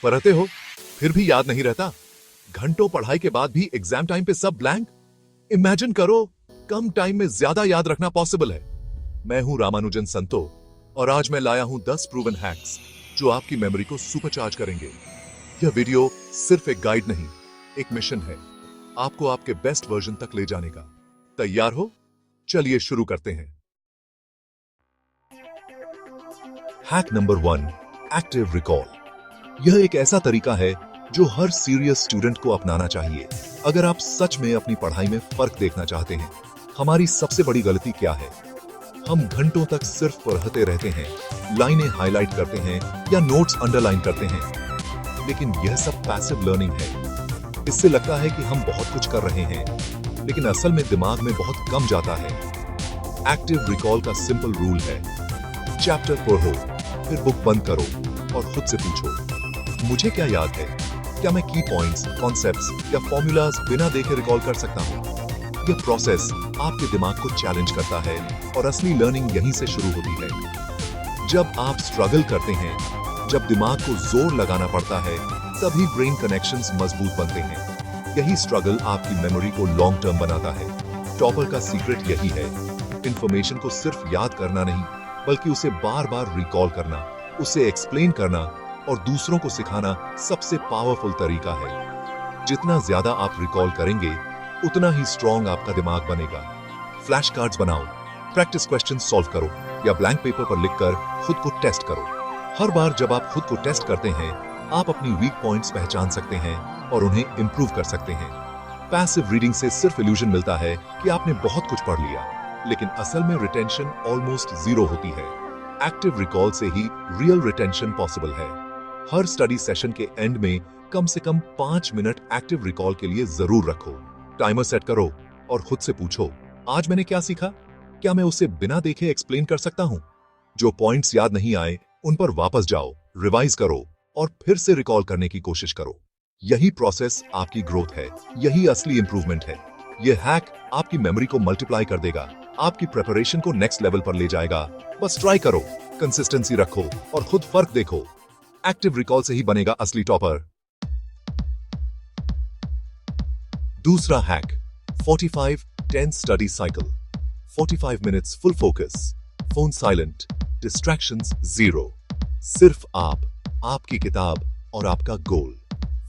पढ़ते हो फिर भी याद नहीं रहता? घंटों पढ़ाई के बाद भी एग्जाम टाइम पे सब ब्लैंक? इमेजिन करो, कम टाइम में ज्यादा याद रखना पॉसिबल है। मैं हूं रामानुजन संतो और आज मैं लाया हूं 10 प्रूवन हैक्स जो आपकी मेमोरी को सुपरचार्ज करेंगे। यह वीडियो सिर्फ एक गाइड नहीं, एक मिशन है, आपको आपके बेस्ट वर्जन तक ले जाने का। तैयार हो? चलिए शुरू करते हैं। Hack number 1, active recall. यह एक ऐसा तरीका है जो हर सीरियस स्टूडेंट को अपनाना चाहिए अगर आप सच में अपनी पढ़ाई में फर्क देखना चाहते हैं। हमारी सबसे बड़ी गलती क्या है? हम घंटों तक सिर्फ पढ़ते रहते हैं, लाइनें हाईलाइट करते हैं या नोट्स अंडरलाइन करते हैं, लेकिन यह सब पैसिव लर्निंग है। इससे लगता है कि हम बहुत कुछ कर रहे हैं, लेकिन असल में दिमाग में बहुत कम जाता है। एक्टिव रिकॉल का सिंपल रूल है, चैप्टर पढ़ो, फिर बुक बंद करो और खुद से पूछो, मुझे क्या याद है? क्या मैं की पॉइंट्स, कॉन्सेप्ट्स या फॉर्मूलाज बिना देखे रिकॉल कर सकता हूँ? यह प्रोसेस आपके दिमाग को चैलेंज करता है और असली लर्निंग यहीं से शुरू होती है। जब आप स्ट्रगल करते हैं, जब दिमाग को जोर लगाना पड़ता है, तभी ब्रेन कनेक्शंस मजबूत बनते हैं। यही स्ट्रगल आपकी मेमोरी को लॉन्ग टर्म बनाता है। टॉपर का सीक्रेट यही है, इंफॉर्मेशन को सिर्फ याद करना नहीं, बल्कि उसे बार बार रिकॉल करना, उसे एक्सप्लेन करना और दूसरों को सिखाना सबसे पावरफुल तरीका है। जितना ज्यादा आप रिकॉल करेंगे, उतना ही स्ट्रॉन्ग आपका दिमाग बनेगा। फ्लैश कार्ड्स बनाओ, प्रैक्टिस क्वेश्चन सॉल्व करो या ब्लैंक पेपर पर लिखकर खुद को टेस्ट करो। हर बार जब आप खुद को टेस्ट करते हैं, आप अपनी वीक पॉइंट्स पहचान सकते हैं और उन्हें इंप्रूव कर सकते हैं। पैसिव रीडिंग से सिर्फ इल्यूजन मिलता है कि आपने बहुत कुछ पढ़ लिया, लेकिन असल में रिटेंशन ऑलमोस्ट जीरो होती है। एक्टिव रिकॉल से ही रियल रिटेंशन पॉसिबल है। हर स्टडी सेशन के एंड में कम से कम 5 मिनट एक्टिव रिकॉल के लिए जरूर रखो। टाइमर सेट करो और खुद से पूछो, आज मैंने क्या सीखा? क्या मैं उसे बिना देखे एक्सप्लेन कर सकता हूं? जो पॉइंट्स याद नहीं आए, उन पर वापस जाओ, रिवाइज करो और फिर से रिकॉल करने की कोशिश करो। यही प्रोसेस आपकी ग्रोथ है, यही असली इंप्रूवमेंट है। यह हैक आपकी मेमोरी को मल्टीप्लाई कर देगा, आपकी प्रिपरेशन को नेक्स्ट लेवल पर ले जाएगा। बस ट्राई करो, कंसिस्टेंसी रखो और खुद फर्क देखो। एक्टिव रिकॉल से ही बनेगा असली टॉपर। दूसरा hack, 45-10 study cycle. 45 minutes full focus, phone silent, distractions zero, सिर्फ आप, आपकी किताब और आपका गोल।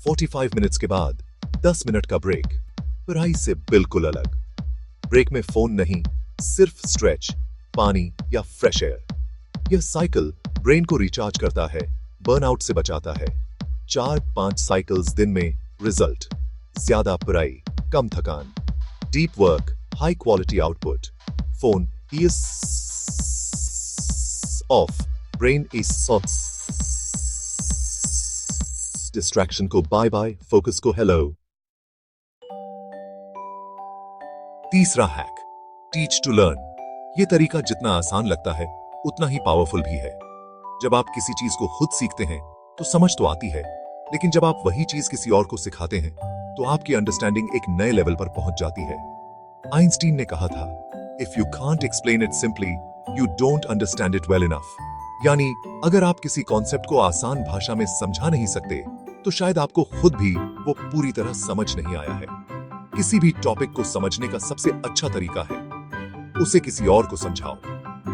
45 मिनट्स के बाद 10 मिनट का ब्रेक, पढ़ाई से बिल्कुल अलग। ब्रेक में फोन नहीं, सिर्फ स्ट्रेच, पानी या फ्रेश एयर। यह साइकिल ब्रेन को रिचार्ज करता है, बर्नआउट से बचाता है। 4-5 साइकिल्स दिन में, रिजल्ट ज्यादा पढ़ाई, कम थकान, deep work, high quality output. Phone is of, brain is of. Distraction को बाय बाय, फोकस को हेलो। तीसरा हैक, टीच टू लर्न। यह तरीका जितना आसान लगता है, उतना ही पावरफुल भी है। जब आप किसी चीज को खुद सीखते हैं तो समझ तो आती है, लेकिन जब आप वही चीज किसी और को सिखाते हैं तो आपकी अंडरस्टैंडिंग एक नए लेवल पर पहुंच जाती है। आइंस्टीन ने कहा था, if you can't explain it simply, you don't understand it well enough. यानी अगर आप किसी कॉन्सेप्ट को आसान भाषा में समझा नहीं सकते, तो शायद आपको खुद भी वो पूरी तरह समझ नहीं आया है। किसी भी टॉपिक को समझने का सबसे अच्छा तरीका है, उसे किसी और को समझाओ।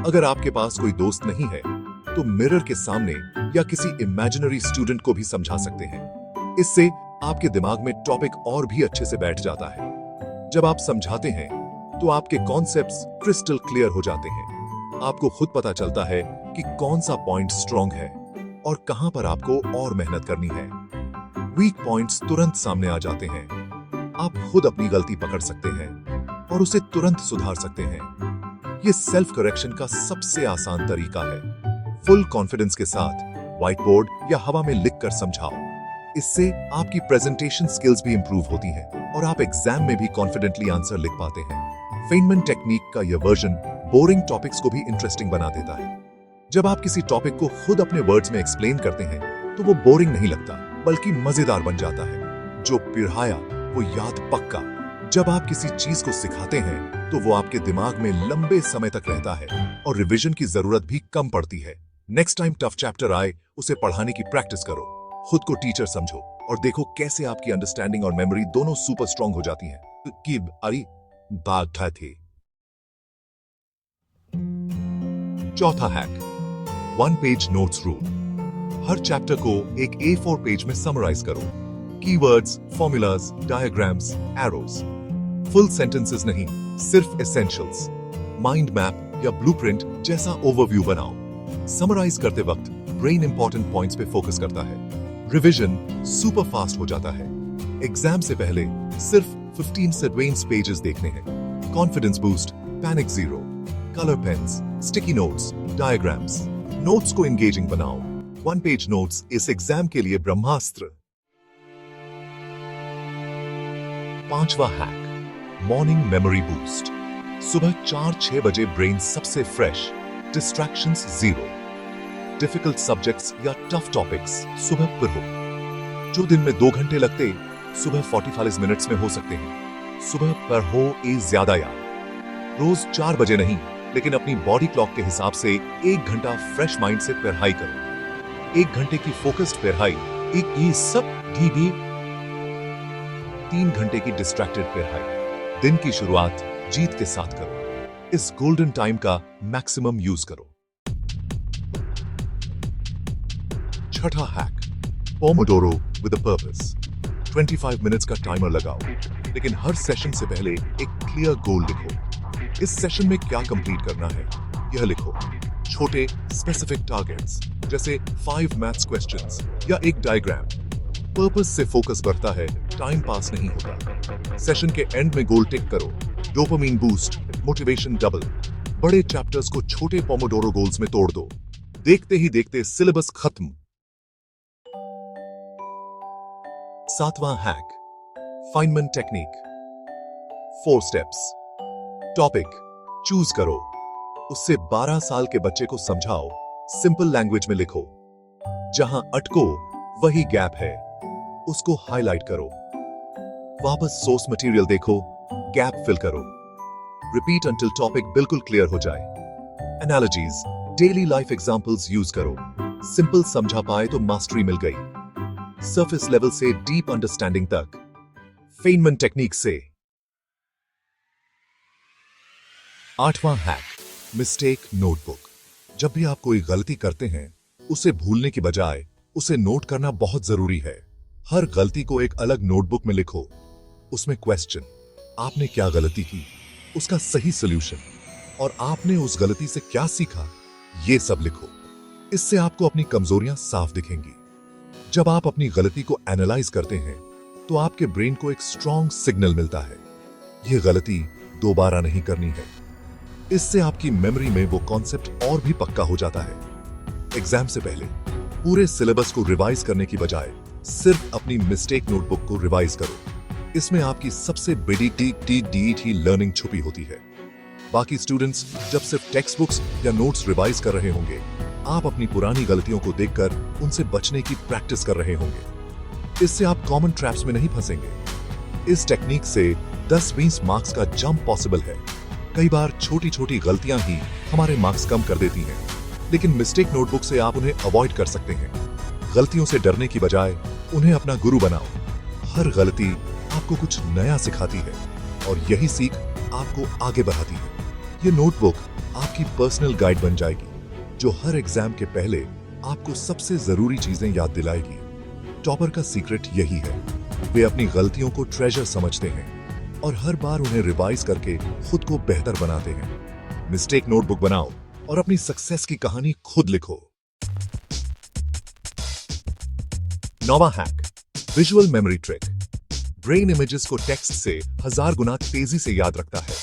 अगर आपके पास कोई दोस्त नहीं है, तो मिरर के सामने या किसी इमेजिनरी स्टूडेंट को भी समझा सकते हैं। इससे आपके दिमाग में टॉपिक और भी अच्छे से बैठ जाता है। जब आप समझाते हैं तो आपके कॉन्सेप्ट्स क्रिस्टल क्लियर हो जाते हैं। आपको खुद पता चलता है कि कौन सा पॉइंट स्ट्रॉन्ग है और कहां पर आपको और मेहनत करनी है। वीक पॉइंट्स तुरंत सामने आ जाते हैं। आप खुद अपनी गलती पकड़ सकते हैं और उसे तुरंत सुधार सकते हैं। यह सेल्फ करेक्शन का सबसे आसान तरीका है। फुल कॉन्फिडेंस के साथ व्हाइट बोर्ड या हवा में लिखकर समझाओ। इससे आपकी प्रेजेंटेशन स्किल्स भी इंप्रूव होती हैं और आप एग्जाम में भी कॉन्फिडेंटली आंसर लिख पाते हैं। फेनमैन टेक्निक का यह वर्जन बोरिंग टॉपिक्स को भी इंटरेस्टिंग बना देता है। जब आप किसी टॉपिक को खुद अपने वर्ड्स में एक्सप्लेन करते हैं, तो वो बोरिंग नहीं लगता, बल्कि मजेदार बन जाता है। जो पढ़ाया वो याद पक्का। जब आप किसी चीज को सिखाते हैं, तो वो आपके दिमाग में लंबे समय तक रहता है और रिवीजन की जरूरत भी कम पड़ती है। नेक्स्ट टाइम टफ चैप्टर आए, उसे पढ़ाने की प्रैक्टिस करो। खुद को टीचर समझो और देखो कैसे आपकी अंडरस्टैंडिंग और मेमोरी दोनों सुपर स्ट्रांग हो जाती हैं। कि अरे बात थी। चौथा hack, one page notes rule. हर चैप्टर को एक A4 पेज में समराइज करो। Keywords, formulas, diagrams, arrows. Full sentences नहीं, सिर्फ एसेंशियल्स। माइंड मैप या ब्लूप्रिंट जैसा ओवरव्यू बनाओ। समराइज करते वक्त ब्रेन इंपॉर्टेंट पॉइंट्स पे फोकस करता है। रिवीजन सुपर फास्ट हो जाता है। एग्जाम से पहले सिर्फ 15 से 20 पेजेस देखने हैं। Confidence boost, panic zero, colour pens, sticky notes, diagrams. Notes को एंगेजिंग बनाओ। वन पेज नोट्स इस एग्जाम के लिए ब्रह्मास्त्र। पांचवा हैक, मॉर्निंग मेमोरी बूस्ट। सुबह 4-6 बजे ब्रेन सबसे fresh, distractions zero. Difficult subjects या टफ टॉपिक्स सुबह पढ़ो। जो दिन में 2 घंटे लगते, सुबह 45 मिनट्स में हो सकते हैं। सुबह पढ़ो ए ज्यादा याद। रोज 4 बजे नहीं, लेकिन अपनी बॉडी क्लॉक के हिसाब से 1 घंटा फ्रेश माइंड से पढ़ाई करो। 1 घंटे की फोकस्ड पढ़ाई, एक ये सब भी 3 घंटे की डिस्ट्रैक्टेड पढ़ाई। दिन की शुरुआत जीत के साथ करो। इस गोल्डन टाइम का मैक्सिमम यूज करो। छठा hack, Pomodoro with a purpose. 25 minutes का टाइमर लगाओ, लेकिन हर सेशन से पहले एक क्लियर गोल लिखो। इस सेशन में क्या कंप्लीट करना है यह लिखो। छोटे स्पेसिफिक टारगेट्स जैसे 5 मैथ्स क्वेश्चंस या एक डायग्राम। पर्पस से फोकस बढ़ता है, टाइम पास नहीं होता। सेशन के एंड में गोल टिक करो। Dopamine boost, motivation double. बड़े चैप्टर्स को छोटे पोमोडोरो गोल्स में तोड़ दो। देखते ही देखते सिलेबस खत्म। सातवां hack, Feynman technique. 4 steps. Topic choose करो, उससे 12 साल के बच्चे को समझाओ। सिंपल लैंग्वेज में लिखो। जहां अटको वही गैप है, उसको हाईलाइट करो। वापस सोर्स मटेरियल देखो, गैप फिल करो। रिपीट अंटिल टॉपिक बिल्कुल क्लियर हो जाए। Analogies, daily life examples use करो। सिंपल समझा पाए तो मास्टरी मिल गई। सरफेस लेवल से डीप अंडरस्टैंडिंग तक, फेनमैन टेक्निक से। आठवां हैक, मिस्टेक नोटबुक। जब भी आप कोई गलती करते हैं, उसे भूलने की बजाय उसे नोट करना बहुत जरूरी है। हर गलती को एक अलग नोटबुक में लिखो। उसमें क्वेश्चन, आपने क्या गलती की, उसका सही सॉल्यूशन, और आपने उस गलती से क्या सीखा, ये सब लिखो। इससे आपको अपनी कमजोरियां साफ दिखेंगी। जब आप अपनी गलती को एनालाइज करते हैं, तो आपके ब्रेन को एक स्ट्रॉन्ग सिग्नल मिलता है, यह गलती दोबारा नहीं करनी है। इससे आपकी मेमोरी में वो कॉन्सेप्ट और भी पक्का हो जाता है। एग्जाम से पहले पूरे सिलेबस को रिवाइज करने की बजाय सिर्फ अपनी मिस्टेक नोटबुक को रिवाइज करो। इसमें आपकी सबसे बड़ी टी लर्निंग छुपी होती है। बाकी स्टूडेंट्स जब सिर्फ टेक्स्ट बुक्स या नोट्स रिवाइज कर रहे होंगे, आप अपनी पुरानी गलतियों को देखकर उनसे बचने की प्रैक्टिस कर रहे होंगे। इससे आप कॉमन ट्रैप्स में नहीं फंसेंगे। इस टेक्निक से 10-20 मार्क्स का जंप पॉसिबल है। कई बार छोटी छोटी गलतियां ही हमारे मार्क्स कम कर देती हैं, लेकिन मिस्टेक नोटबुक से आप उन्हें अवॉइड कर सकते हैं। गलतियों से डरने की बजाय उन्हें अपना गुरु बनाओ। हर गलती आपको कुछ नया सिखाती है, और यही सीख आपको आगे बढ़ाती है। ये नोटबुक आपकी पर्सनल गाइड बन जाएगी, जो हर एग्जाम के पहले आपको सबसे जरूरी चीजें याद दिलाएगी। टॉपर का सीक्रेट यही है, वे अपनी गलतियों को ट्रेजर समझते हैं और हर बार उन्हें रिवाइज करके खुद को बेहतर बनाते हैं। मिस्टेक नोटबुक बनाओ और अपनी सक्सेस की कहानी खुद लिखो। 9वां hack, visual memory trick. Brain images को टेक्स्ट से 1000 गुना तेजी से याद रखता है।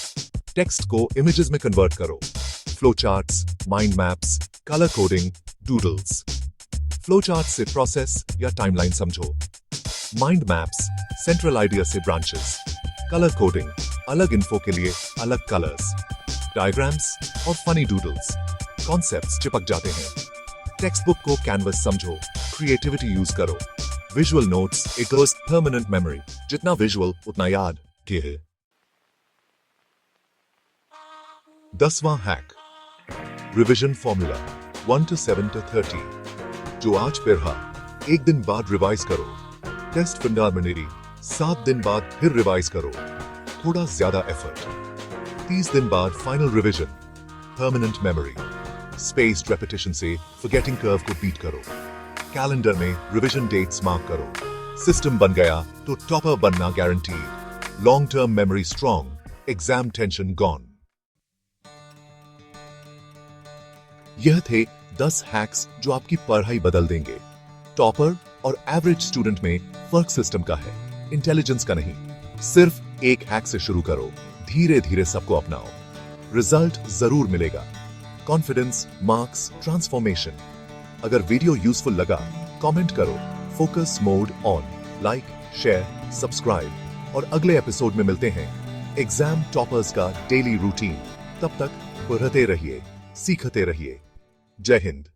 टेक्स्ट को इमेजेस में कन्वर्ट करो। Flow charts, mind maps, colour coding, doodles. Flow chart से प्रोसेस या टाइमलाइन समझो। माइंड मैप्स सेंट्रल आइडिया से ब्रांचेस। कलर कोडिंग अलग इन्फो के लिए अलग कलर्स। डायग्राम्स और फनी डूडल्स कॉन्सेप्ट्स चिपक जाते हैं। टेक्स्ट बुक को कैनवस समझो, क्रिएटिविटी यूज करो। Visual notes equals permanent memory, जितना विजुअल उतना याद। ये है 10वां hack, revision formula 1 to 7 to 30। जो आज पढ़ा एक दिन बाद रिवाइज करो। टेस्ट फंडामेंटली 7 दिन बाद फिर रिवाइज करो, थोड़ा ज्यादा एफर्ट। 30 दिन बाद final revision, permanent memory. Spaced repetition से फॉरगेटिंग कर्व को बीट करो। कैलेंडर में रिवीजन डेट्स मार्क करो। सिस्टम बन गया तो टॉपर बनना guaranteed. Long term memory strong, exam tension gone. यह थे 10 हैक्स जो आपकी पढ़ाई बदल देंगे। टॉपर और एवरेज स्टूडेंट में फर्क सिस्टम का है, इंटेलिजेंस का नहीं। सिर्फ एक हैक से शुरू करो, धीरे धीरे सबको अपनाओ, रिजल्ट जरूर मिलेगा। Confidence, marks, transformation. अगर वीडियो यूजफुल लगा, कमेंट करो। Focus mode on. Like, share, subscribe और अगले एपिसोड में मिलते हैं एग्जाम टॉपर्स का डेली रूटीन। तब तक पढ़ते रहिए, सीखते रहिए। जय हिंद।